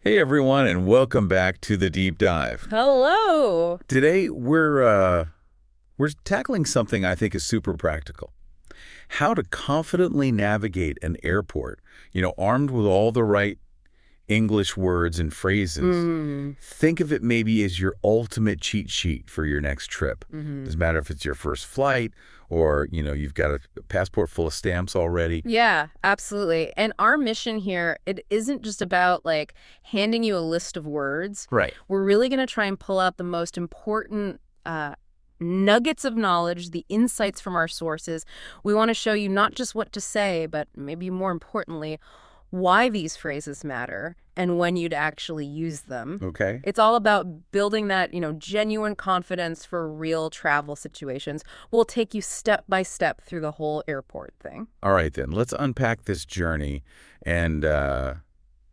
Hey everyone, and welcome back to the deep dive. Hello. Today we're tackling something I think is super practical. How to confidently navigate an airport, armed with all the right English words and phrases. Mm, Think of it maybe as your ultimate cheat sheet for your next trip. hmm Doesn't matter if it's your first flight or, you've got a passport full of stamps already. Yeah, absolutely. And our mission here, it isn't just about handing you a list of words. Right. We're really going to try and pull out the most important nuggets of knowledge, the insights from our sources. We want to show you not just what to say, but maybe more importantly, why these phrases matter and when you'd actually use them. Okay. It's all about building that, genuine confidence for real travel situations. We'll take you step by step through the whole airport thing. All right, then. Let's unpack this journey and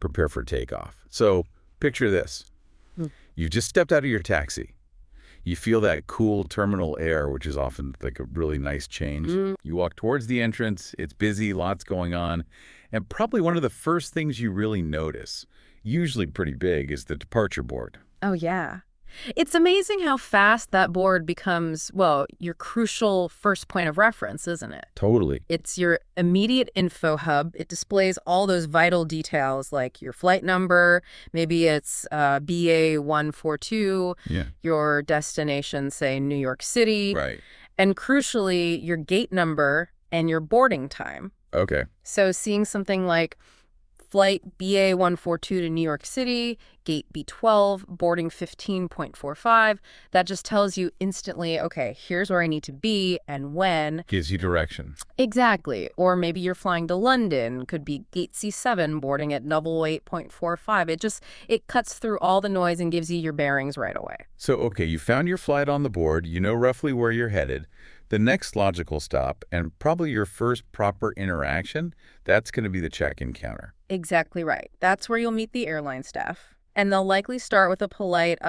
prepare for takeoff. So picture this. Mm. You've just stepped out of your taxi. You feel that cool terminal air, which is often like a really nice change. Mm. You walk towards the entrance. It's busy, lots going on. And probably one of the first things you really notice, usually pretty big, is the departure board. Oh, yeah. It's amazing how fast that board becomes, well, your crucial first point of reference, isn't it? Totally. It's your immediate info hub. It displays all those vital details like your flight number, maybe it's BA 142, Yeah. your destination, say New York City, Right. and crucially, your gate number and your boarding time. Okay. So seeing something like flight BA 142 to New York City, gate B12, boarding 15.45, that just tells you instantly, okay, here's where I need to be and when. Gives you direction. Exactly. Or maybe you're flying to London, could be gate C7, boarding at 8.45. It cuts through all the noise and gives you your bearings right away. So, okay, you found your flight on the board. You know roughly where you're headed. The next logical stop, and probably your first proper interaction, that's going to be the check-in counter. Exactly right. That's where you'll meet the airline staff. And they'll likely start with a polite,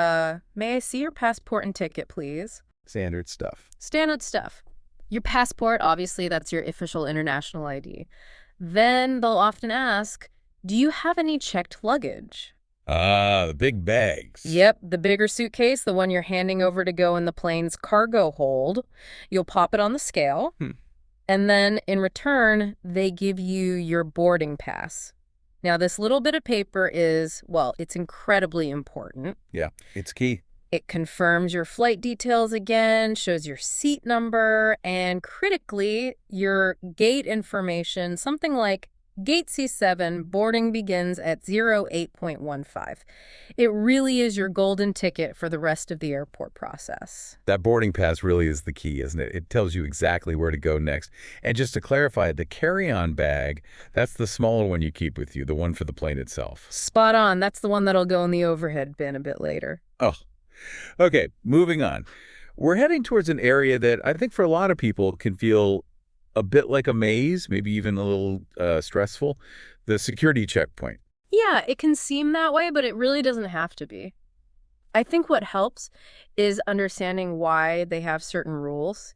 may I see your passport and ticket, please? Standard stuff. Standard stuff. Your passport, obviously, that's your official international ID. Then they'll often ask, do you have any checked luggage? Ah, the big bags. Yep, the bigger suitcase, the one you're handing over to go in the plane's cargo hold. You'll pop it on the scale. Hmm. And then in return, they give you your boarding pass. Now, this little bit of paper is, well, it's incredibly important. Yeah, it's key. It confirms your flight details again, shows your seat number, and critically, your gate information, something like gate C7, boarding begins at 08.15. It really is your golden ticket for the rest of the airport process. That boarding pass really is the key, isn't it? It tells you exactly where to go next. And just to clarify, the carry-on bag, that's the smaller one you keep with you, the one for the plane itself. Spot on. That's the one that'll go in the overhead bin a bit later. Oh, okay, moving on. We're heading towards an area that I think for a lot of people can feel a bit like a maze, maybe even a little stressful, the security checkpoint. Yeah, it can seem that way, but it really doesn't have to be. I think what helps is understanding why they have certain rules,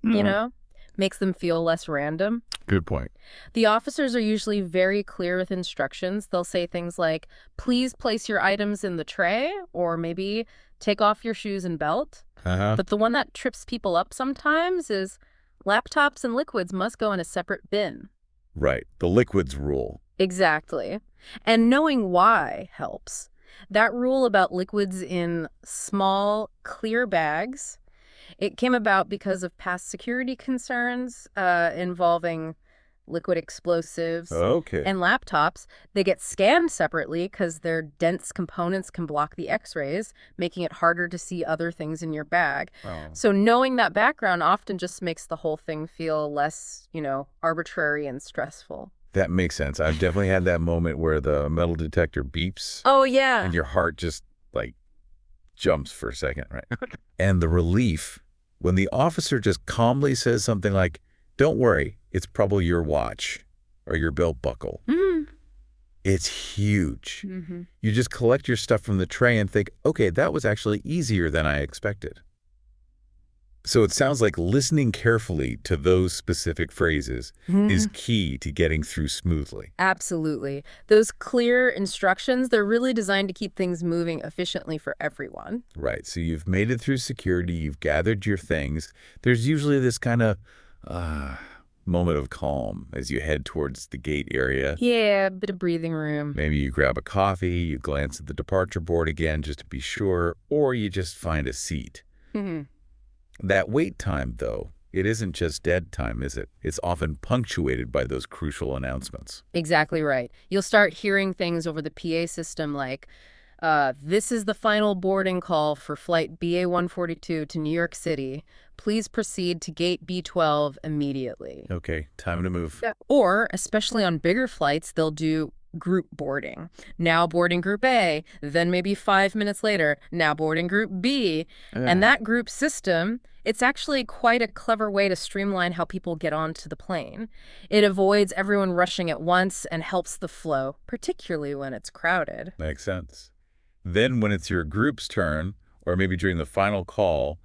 makes them feel less random. Good point. The officers are usually very clear with instructions. They'll say things like, please place your items in the tray, or maybe take off your shoes and belt. Uh-huh. But the one that trips people up sometimes is laptops and liquids must go in a separate bin. Right, the liquids rule. Exactly. And knowing why helps. That rule about liquids in small, clear bags, it came about because of past security concerns involving liquid explosives Okay. and laptops. They get scanned separately because their dense components can block the x-rays, making it harder to see other things in your bag. Oh. So knowing that background often just makes the whole thing feel less, arbitrary and stressful. That makes sense. I've definitely had that moment where the metal detector beeps Oh, yeah. and your heart just like jumps for a second, right? And the relief when the officer just calmly says something like, don't worry, it's probably your watch or your belt buckle. Mm. It's huge. Mm-hmm. You just collect your stuff from the tray and think, okay, that was actually easier than I expected. So it sounds like listening carefully to those specific phrases is key to getting through smoothly. Absolutely. Those clear instructions, they're really designed to keep things moving efficiently for everyone. Right. So you've made it through security, you've gathered your things. There's usually this kind of uh, moment of calm as you head towards the gate area. Yeah, a bit of breathing room. Maybe you grab a coffee, you glance at the departure board again just to be sure, or you just find a seat. Mhm. That wait time, though, it isn't just dead time, is it? It's often punctuated by those crucial announcements. Exactly right. You'll start hearing things over the PA system like, this is the final boarding call for flight BA-142 to New York City. Please proceed to gate B-12 immediately. Okay, time to move. Yeah. Or, especially on bigger flights, they'll do group boarding. Now boarding group A, then maybe 5 minutes later, now boarding group B. And that group system, it's actually quite a clever way to streamline how people get onto the plane. It avoids everyone rushing at once and helps the flow, particularly when it's crowded. Makes sense. Then when it's your group's turn, or maybe during the final call,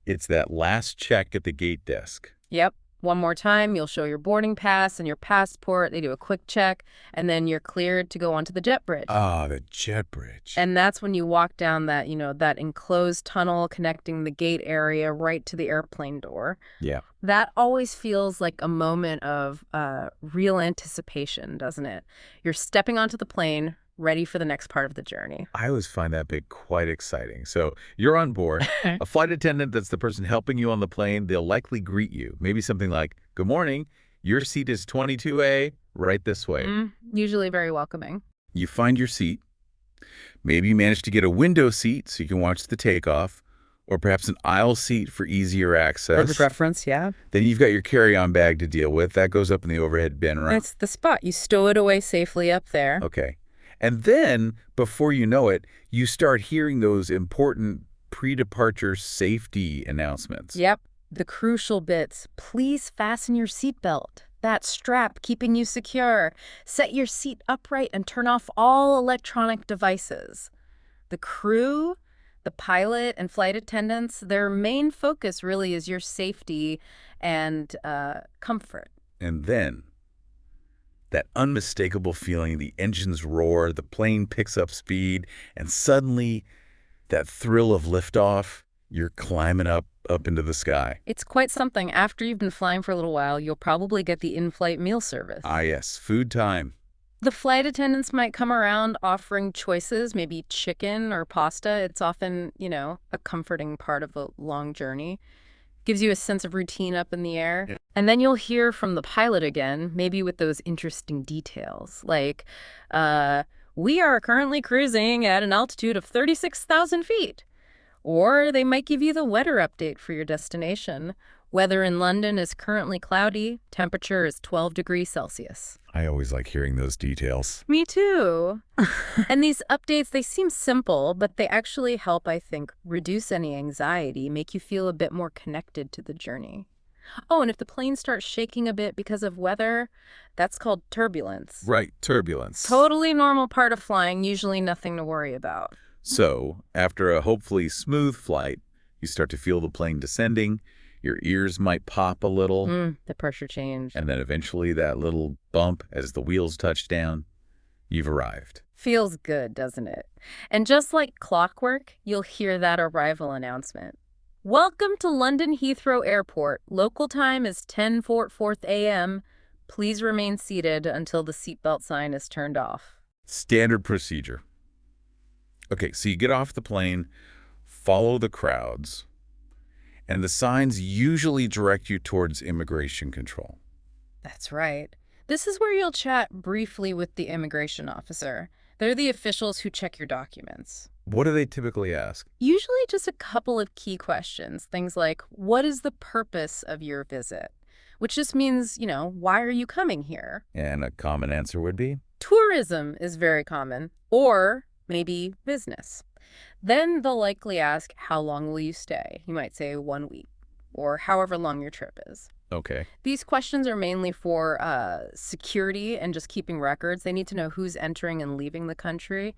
it's that last check at the gate desk. Yep. One more time, you'll show your boarding pass and your passport. They do a quick check, and then you're cleared to go onto the jet bridge. Ah, the jet bridge. And that's when you walk down that, that enclosed tunnel connecting the gate area right to the airplane door. Yeah. That always feels like a moment of real anticipation, doesn't it? You're stepping onto the plane, ready for the next part of the journey. I always find that bit quite exciting. So you're on board. A flight attendant, that's the person helping you on the plane, they'll likely greet you. Maybe something like, "Good morning. Your seat is 22A, right this way." Usually very welcoming. You find your seat. Maybe you manage to get a window seat so you can watch the takeoff, or perhaps an aisle seat for easier access. For preference, yeah. Then you've got your carry-on bag to deal with. That goes up in the overhead bin, right? That's the spot. You stow it away safely up there. Okay. And then, before you know it, you start hearing those important pre-departure safety announcements. Yep. The crucial bits. Please fasten your seatbelt. That strap keeping you secure. Set your seat upright and turn off all electronic devices. The crew, the pilot and flight attendants, their main focus really is your safety and comfort. And then, that unmistakable feeling, the engines roar, the plane picks up speed, and suddenly, that thrill of liftoff, you're climbing up into the sky. It's quite something. After you've been flying for a little while, you'll probably get the in-flight meal service. Ah, yes, food time. The flight attendants might come around offering choices, maybe chicken or pasta. It's often, a comforting part of a long journey. Gives you a sense of routine up in the air. Yeah. And then you'll hear from the pilot again, maybe with those interesting details, like, we are currently cruising at an altitude of 36,000 feet. Or they might give you the weather update for your destination. Weather in London is currently cloudy. Temperature is 12 degrees Celsius. I always like hearing those details. Me too. And these updates, they seem simple, but they actually help, I think, reduce any anxiety, make you feel a bit more connected to the journey. Oh, and if the plane starts shaking a bit because of weather, that's called turbulence. Right, turbulence. Totally normal part of flying, usually nothing to worry about. So, after a hopefully smooth flight, you start to feel the plane descending. Your ears might pop a little. The pressure change. And then eventually that little bump as the wheels touch down. You've arrived. Feels good, doesn't it? And just like clockwork, you'll hear that arrival announcement. Welcome to London Heathrow Airport. Local time is 10:44 a.m. Please remain seated until the seatbelt sign is turned off. Standard procedure. Okay, so you get off the plane, follow the crowds, and the signs usually direct you towards immigration control. That's right. This is where you'll chat briefly with the immigration officer. They're the officials who check your documents. What do they typically ask? Usually just a couple of key questions. Things like, what is the purpose of your visit? Which just means, why are you coming here? And a common answer would be? Tourism is very common. Or maybe business. Then they'll likely ask, how long will you stay? You might say 1 week, or however long your trip is. Okay. These questions are mainly for security and just keeping records. They need to know who's entering and leaving the country.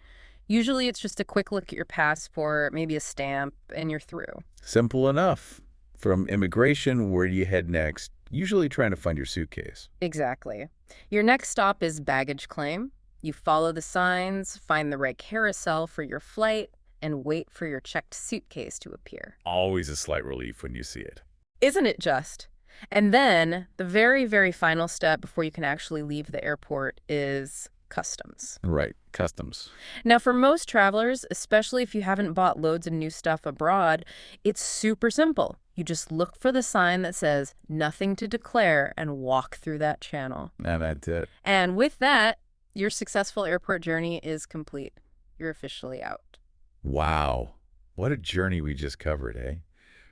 Usually it's just a quick look at your passport, maybe a stamp, and you're through. Simple enough. From immigration, where do you head next? Usually trying to find your suitcase. Exactly. Your next stop is baggage claim. You follow the signs, find the right carousel for your flight, and wait for your checked suitcase to appear. Always a slight relief when you see it. Isn't it just? And then the very, very final step before you can actually leave the airport is customs. Right, customs. Now, for most travelers, especially if you haven't bought loads of new stuff abroad, it's super simple. You just look for the sign that says nothing to declare and walk through that channel. And that's it. And with that, your successful airport journey is complete. You're officially out. Wow. What a journey we just covered, eh?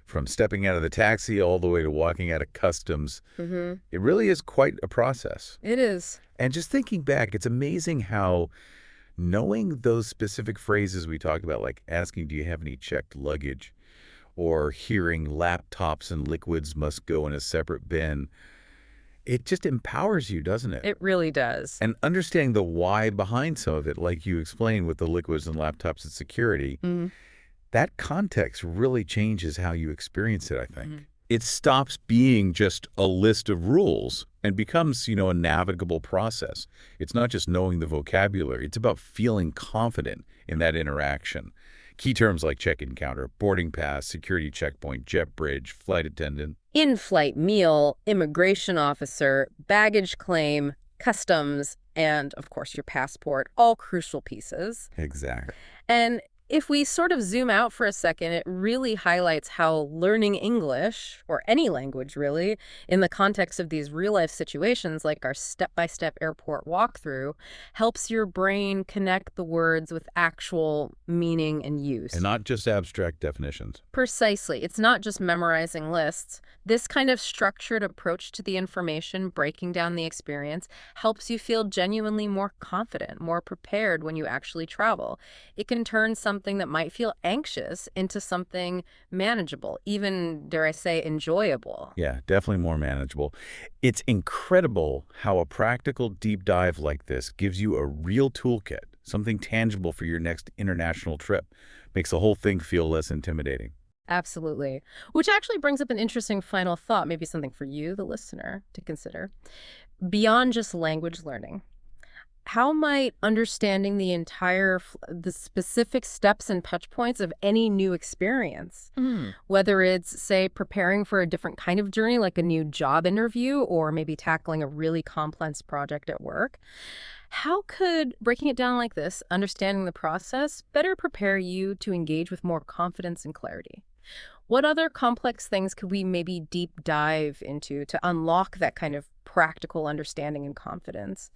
From stepping out of the taxi all the way to walking out of customs. It really is quite a process. It is. And just thinking back, it's amazing how knowing those specific phrases we talked about, like asking, do you have any checked luggage? Or hearing laptops and liquids must go in a separate bin, it just empowers you, doesn't it? It really does. And understanding the why behind some of it, like you explained with the liquids and laptops and security, that context really changes how you experience it, I think. It stops being just a list of rules and becomes, a navigable process. It's not just knowing the vocabulary. It's about feeling confident in that interaction. Key terms like check-in counter, boarding pass, security checkpoint, jet bridge, flight attendant. In-flight meal, immigration officer, baggage claim, customs, and, of course, your passport, all crucial pieces. Exactly. And if we sort of zoom out for a second, it really highlights how learning English, or any language really, in the context of these real-life situations like our step-by-step airport walkthrough, helps your brain connect the words with actual meaning and use. And not just abstract definitions. Precisely. It's not just memorizing lists. This kind of structured approach to the information, breaking down the experience, helps you feel genuinely more confident, more prepared when you actually travel. It can turn something that might feel anxious into something manageable, even, dare I say, enjoyable. Yeah, definitely more manageable. It's incredible how a practical deep dive like this gives you a real toolkit, something tangible for your next international trip. Makes the whole thing feel less intimidating. Absolutely. Which actually brings up an interesting final thought, maybe something for you, the listener, to consider. Beyond just language learning, how might understanding the specific steps and touch points of any new experience, whether it's, say, preparing for a different kind of journey, like a new job interview, or maybe tackling a really complex project at work, how could breaking it down like this, understanding the process, better prepare you to engage with more confidence and clarity? What other complex things could we maybe deep dive into to unlock that kind of practical understanding and confidence?